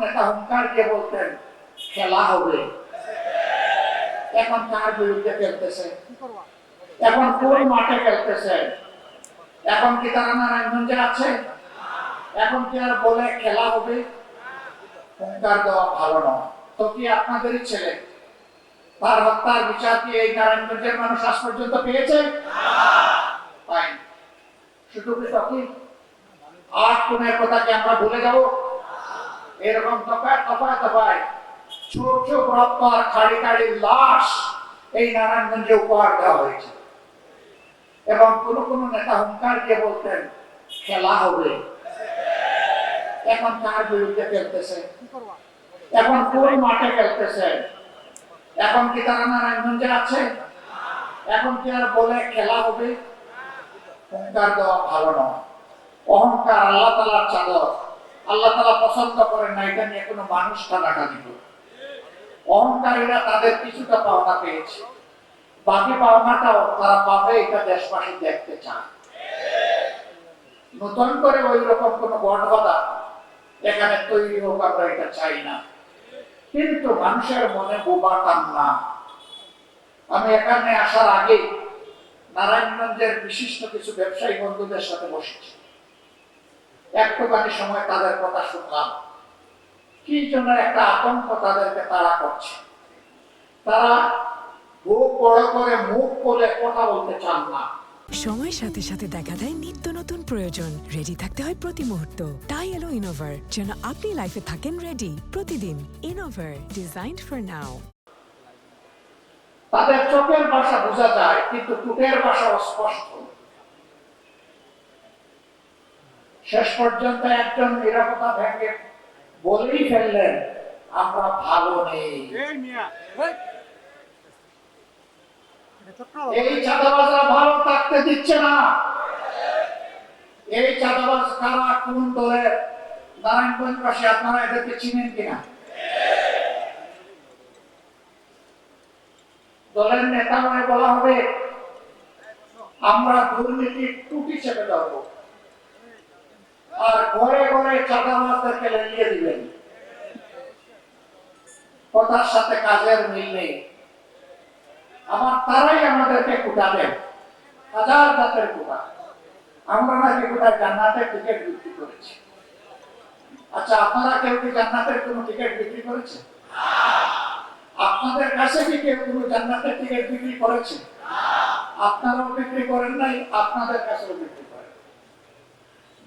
নেতা হুঙ্কার দিয়ে বলতেন খেলা হবে, এখন কার বিরুদ্ধে খেলতেছে, এখন কোন মাঠে খেলতেছে, এখন কি তারা নারায়ণগঞ্জে আছে, এখন কি আর বলে খেলা হবে? হুঙ্কার দেওয়া ভালো নয়। তো কি আপনাদেরই ছেলে, তার হত্যার বিচার কি এই নারায়ণগঞ্জের মানুষ আজ পর্যন্ত পেয়েছে? পায়নি। শুধু কি 8 খুনের কথা কি আমরা ভুলে যাব? এরকম দফায় দফায় দফায় ছোট ছোট রক্তার খাড়ি খাড়ি লাশ এই নারায়ণগঞ্জে উপহার দেওয়া হয়েছে। এবং কোন কোন নেতা হুঙ্কার দিয়ে বলতেন খেলা হবে, এখন কার বিরুদ্ধে খেলতেছে, এখন কোন মাঠে খেলতেছে, এখন কি তারা নারায়ণগঞ্জে আছে, এখন কি আর বলে খেলা হবে? হুঙ্কার দেওয়া ভালো নয়। অহংকার আল্লাহ তাআলার চাদর, আল্লাহ তাআলা পছন্দ করেন না, এটা নিয়ে কোনো মানুষ টানাটানি করে। অহংকারীরা তাদের কিছুটা পাওনা পেয়েছে, বাকি পাওনাটাও তারা পাবে, এটা দেশবাসী দেখতে চায়। নতুন করে ওই রকম কোন গঠবাধা এখানে তৈরি হোক, আমরা এটা চাই না। কিন্তু মানুষের মনে বোবা কান্না। আমি এখানে আসার আগে নারায়ণগঞ্জের বিশিষ্ট কিছু ব্যবসায়ী বন্ধুদের সাথে বসেছি, একটুখানি সময় তাদের কথা শুনলাম। কি জন্য একটা আতঙ্ক তাদেরকে তাড়া করছে। তারা বুক বড় করে মুখ খুলে কথা বলতে চান না। সময়ের সাথে সাথে দেখা দেয় নিত্য নতুন প্রয়োজন। রেডি থাকতে হয় প্রতি মুহূর্ত। তাই এলো ইনোভার, যেন আপনি লাইফে থাকেন রেডি প্রতিদিন। Innova, designed for now. তাদের চোখের ভাষা বোঝা যায়, কিন্তু টুটের ভাষা অস্পষ্ট। শেষ পর্যন্ত একজন নিরাপত্তা ভেঙে বলেই ফেললেন আমরা ভালো নেই। এই চাঁদাবাজরা ভালো থাকতে দিচ্ছে না। এই চাঁদাবাজ কারা, কোন দলের? নারায়ণগঞ্জবাসী আপনারা এদেরকে চিনেন কিনা? দলের নেতা হয়ে বলা হবে আমরা দুর্নীতির টুটি চেপে ধরবো, আর ঘরে ঘরে চাঁদাবাজদেরকে লেলিয়ে দিবেন। কথার সাথে কাজের মিল নেই। আমার তারাই আমাদেরকে কুটাবেন, হাজার জাতের কুটা। আমরা নাকি কোথায় জান্নাতের টিকিট বিক্রি করেছি। আচ্ছা, আপনারা কেউ কি জান্নাতের কোনো টিকিট বিক্রি করেছে? আপনাদের কাছে কি কেউ কোনো জান্নাতের টিকিট বিক্রি করেছে? আপনারাও বিক্রি করেন নাই, আপনাদের কাছেও বিক্রি